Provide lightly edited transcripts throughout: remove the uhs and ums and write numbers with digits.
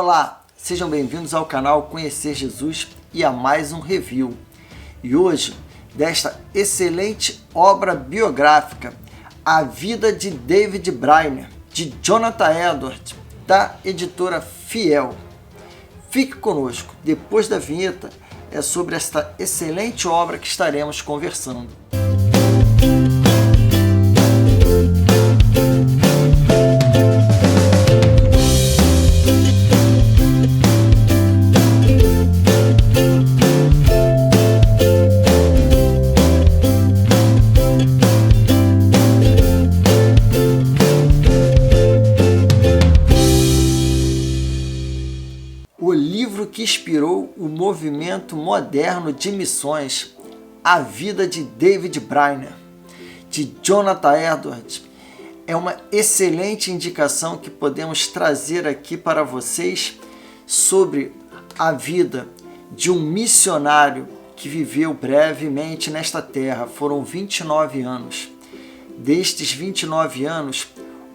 Olá, sejam bem-vindos ao canal Conhecer Jesus e a mais um review. E hoje, desta excelente obra biográfica, A Vida de David Brainerd, de Jonathan Edwards, da editora Fiel. Fique conosco, depois da vinheta é sobre esta excelente obra que estaremos conversando. O livro que inspirou o movimento moderno de missões, A Vida de David Brainerd, de Jonathan Edwards, é uma excelente indicação que podemos trazer aqui para vocês sobre a vida de um missionário que viveu brevemente nesta terra. Foram 29 anos. Destes 29 anos,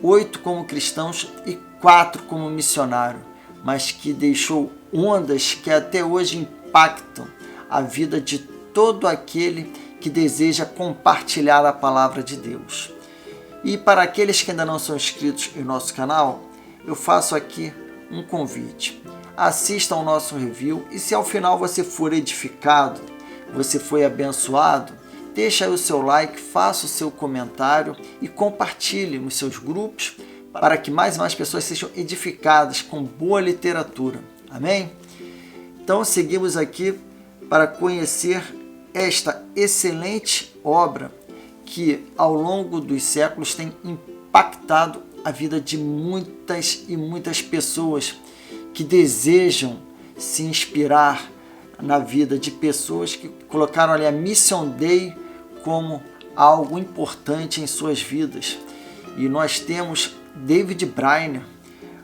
8 como cristãos e 4 como missionário, mas que deixou ondas que até hoje impactam a vida de todo aquele que deseja compartilhar a palavra de Deus. E para aqueles que ainda não são inscritos em nosso canal, eu faço aqui um convite. Assista ao nosso review e se ao final você for edificado, você foi abençoado, deixa aí o seu like, faça o seu comentário e compartilhe nos seus grupos para que mais e mais pessoas sejam edificadas com boa literatura. Amém? Então seguimos aqui para conhecer esta excelente obra que ao longo dos séculos tem impactado a vida de muitas e muitas pessoas que desejam se inspirar na vida de pessoas que colocaram ali a Mission Day como algo importante em suas vidas. E nós temos David Brainerd,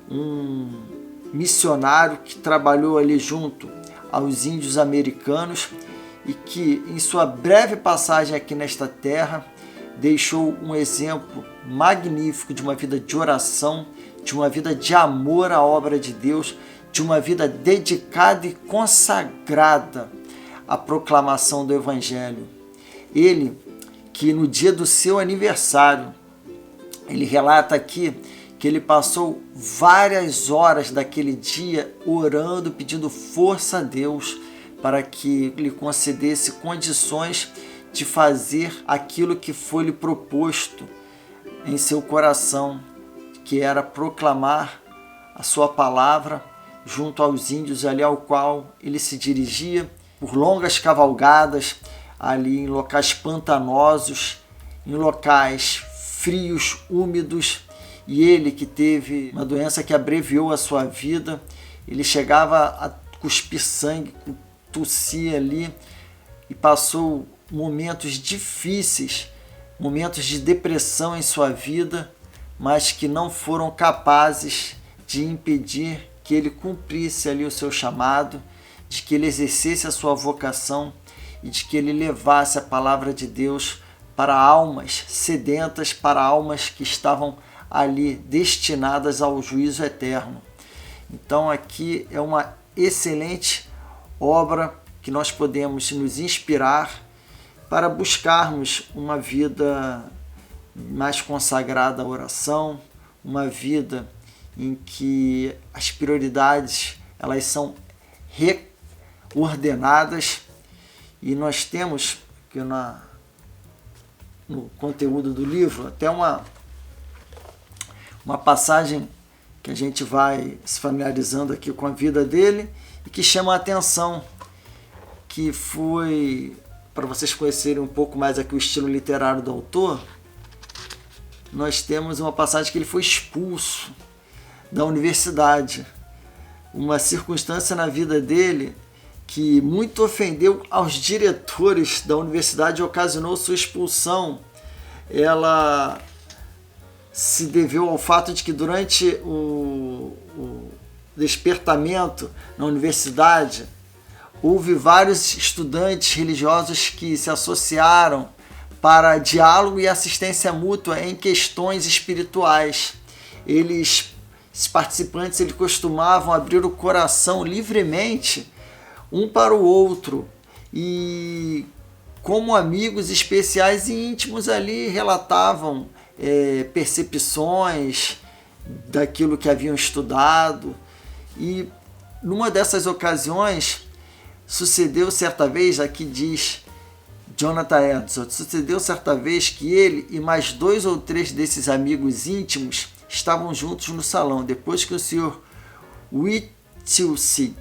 um missionário que trabalhou ali junto aos índios americanos e que, em sua breve passagem aqui nesta terra, deixou um exemplo magnífico de uma vida de oração, de uma vida de amor à obra de Deus, de uma vida dedicada e consagrada à proclamação do Evangelho. Ele, que no dia do seu aniversário, ele relata aqui que ele passou várias horas daquele dia orando, pedindo força a Deus para que lhe concedesse condições de fazer aquilo que foi lhe proposto em seu coração, que era proclamar a sua palavra junto aos índios ali ao qual ele se dirigia por longas cavalgadas, ali em locais pantanosos, em locais frios, úmidos, e ele que teve uma doença que abreviou a sua vida, ele chegava a cuspir sangue, tossir ali e passou momentos difíceis, momentos de depressão em sua vida, mas que não foram capazes de impedir que ele cumprisse ali o seu chamado, de que ele exercesse a sua vocação e de que ele levasse a palavra de Deus para almas sedentas, para almas que estavam ali destinadas ao juízo eterno. Então aqui é uma excelente obra que nós podemos nos inspirar para buscarmos uma vida mais consagrada à oração, uma vida em que as prioridades elas são reordenadas, e nós temos que no conteúdo do livro até uma passagem que a gente vai se familiarizando aqui com a vida dele e que chama a atenção, que foi, para vocês conhecerem um pouco mais aqui o estilo literário do autor, nós temos uma passagem que ele foi expulso da universidade, uma circunstância na vida dele que muito ofendeu aos diretores da universidade e ocasionou sua expulsão. Ela se deveu ao fato de que durante o despertamento na universidade houve vários estudantes religiosos que se associaram para diálogo e assistência mútua em questões espirituais. Eles Esses participantes eles costumavam abrir o coração livremente um para o outro e, como amigos especiais e íntimos ali, relatavam percepções daquilo que haviam estudado. E numa dessas ocasiões sucedeu certa vez, aqui diz Jonathan Edwards, sucedeu certa vez que ele e mais 2 ou 3 desses amigos íntimos estavam juntos no salão, depois que o Sr. Whittlesey,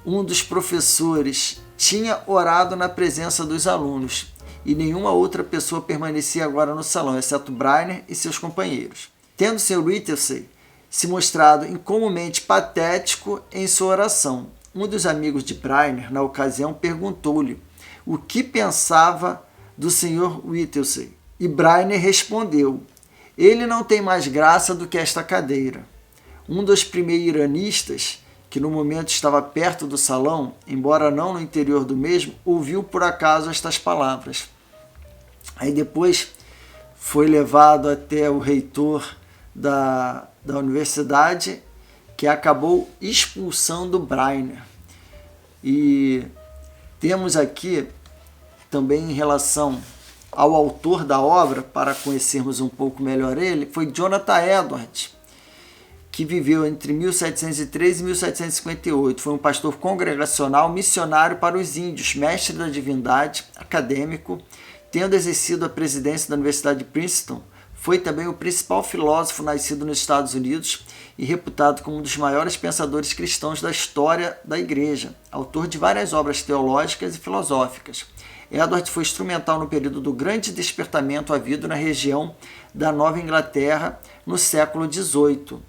um dos professores, tinha orado na presença dos alunos, e nenhuma outra pessoa permanecia agora no salão, exceto Briner e seus companheiros. Tendo o Sr. Whittlesey se mostrado incomumente patético em sua oração, um dos amigos de Briner, na ocasião, perguntou-lhe o que pensava do Sr. Whittlesey. E Briner respondeu: ele não tem mais graça do que esta cadeira. Um dos primeiranistas, que no momento estava perto do salão, embora não no interior do mesmo, ouviu por acaso estas palavras. Aí depois foi levado até o reitor da universidade, que acabou expulsando Briner. E temos aqui também, em relação ao autor da obra, para conhecermos um pouco melhor ele, foi Jonathan Edwards, que viveu entre 1703 e 1758. Foi um pastor congregacional, missionário para os índios, mestre da divindade, acadêmico, tendo exercido a presidência da Universidade de Princeton. Foi também o principal filósofo nascido nos Estados Unidos e reputado como um dos maiores pensadores cristãos da história da Igreja, autor de várias obras teológicas e filosóficas. Edward foi instrumental no período do grande despertamento havido na região da Nova Inglaterra no século XVIII.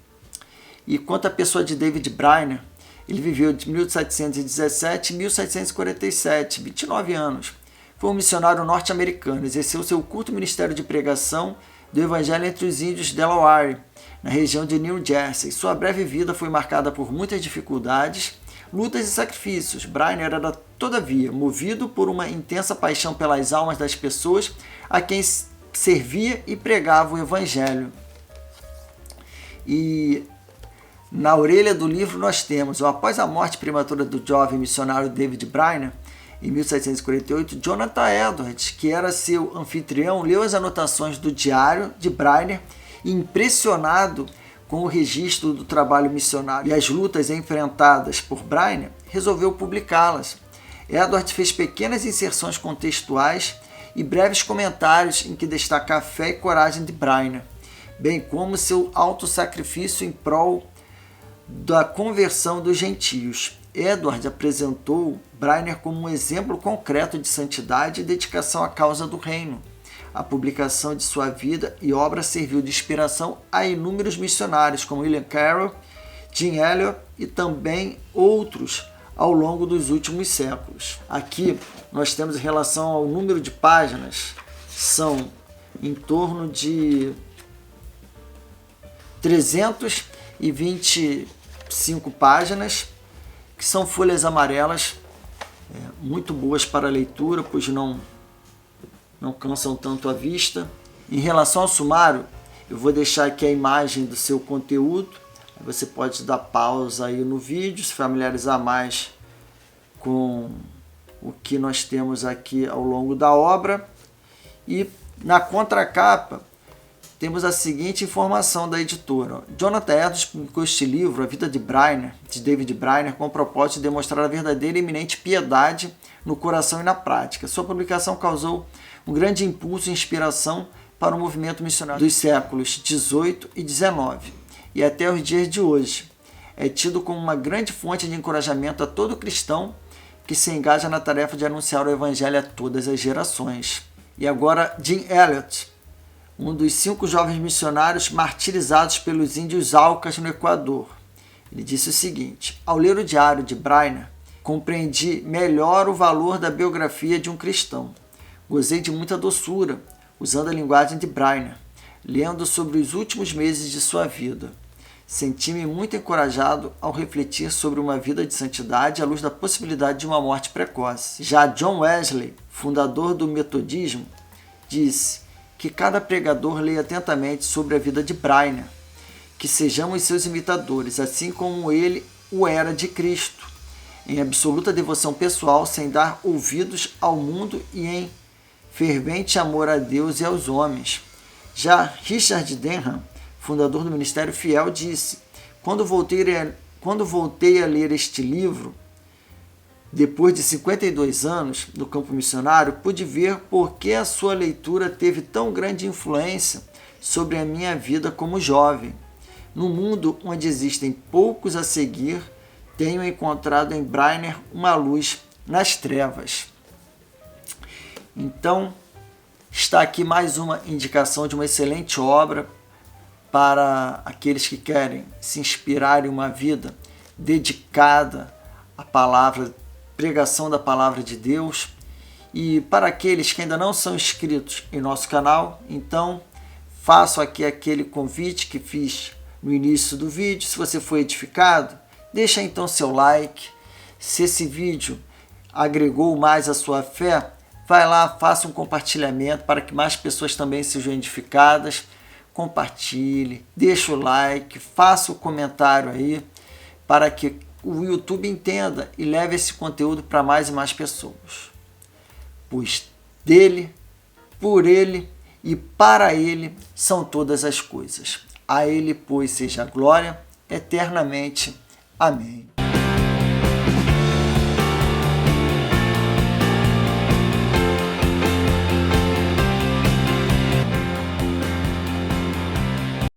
E quanto à pessoa de David Briner, ele viveu de 1717 a 1747, 29 anos. Foi um missionário norte-americano, exerceu seu curto ministério de pregação do Evangelho entre os índios Delaware, na região de New Jersey. Sua breve vida foi marcada por muitas dificuldades, lutas e sacrifícios. Briner era, todavia, movido por uma intensa paixão pelas almas das pessoas a quem servia e pregava o Evangelho. E na orelha do livro nós temos: após a morte prematura do jovem missionário David Briner, em 1748, Jonathan Edwards, que era seu anfitrião, leu as anotações do diário de Briner e, impressionado com o registro do trabalho missionário e as lutas enfrentadas por Briner, resolveu publicá-las. Edwards fez pequenas inserções contextuais e breves comentários em que destaca a fé e coragem de Briner, bem como seu autossacrifício em prol da conversão dos gentios. Edward apresentou Briner como um exemplo concreto de santidade e dedicação à causa do reino. A publicação de sua vida e obra serviu de inspiração a inúmeros missionários, como William Carroll, Jim Elliot e também outros ao longo dos últimos séculos. Aqui nós temos, em relação ao número de páginas, são em torno de 325 páginas, que são folhas amarelas, muito boas para a leitura, pois não cansam tanto a vista. Em relação ao sumário, eu vou deixar aqui a imagem do seu conteúdo. Você pode dar pausa aí no vídeo, se familiarizar mais com o que nós temos aqui ao longo da obra. E na contracapa temos a seguinte informação da editora: Jonathan Edwards publicou este livro, A Vida de Briner, de David Briner, com o propósito de demonstrar a verdadeira e iminente piedade no coração e na prática. Sua publicação causou um grande impulso e inspiração para o movimento missionário dos séculos XVIII e XIX, e até os dias de hoje. É tido como uma grande fonte de encorajamento a todo cristão que se engaja na tarefa de anunciar o Evangelho a todas as gerações. E agora, Jim Elliot, um dos 5 jovens missionários martirizados pelos índios Aucas no Equador. Ele disse o seguinte: ao ler o diário de Briner, compreendi melhor o valor da biografia de um cristão. Gozei de muita doçura, usando a linguagem de Briner, lendo sobre os últimos meses de sua vida. Senti-me muito encorajado ao refletir sobre uma vida de santidade à luz da possibilidade de uma morte precoce. Já John Wesley, fundador do metodismo, disse que cada pregador leia atentamente sobre a vida de Briner, que sejamos seus imitadores, assim como ele o era de Cristo, em absoluta devoção pessoal, sem dar ouvidos ao mundo e em fervente amor a Deus e aos homens. Já Richard Denham, fundador do Ministério Fiel, disse: quando voltei a ler este livro, depois de 52 anos no campo missionário, pude ver por que a sua leitura teve tão grande influência sobre a minha vida como jovem. No mundo onde existem poucos a seguir, tenho encontrado em Briner uma luz nas trevas. Então, está aqui mais uma indicação de uma excelente obra para aqueles que querem se inspirar em uma vida dedicada à palavra, pregação da palavra de Deus. E para aqueles que ainda não são inscritos em nosso canal, então faço aqui aquele convite que fiz no início do vídeo. Se você foi edificado, deixa então seu like. Se esse vídeo agregou mais a sua fé, vai lá, faça um compartilhamento para que mais pessoas também sejam edificadas. Compartilhe, deixa o like, faça o comentário aí, para que o YouTube entenda e leve esse conteúdo para mais e mais pessoas. Pois dele, por ele e para ele são todas as coisas. A ele, pois, seja a glória eternamente. Amém.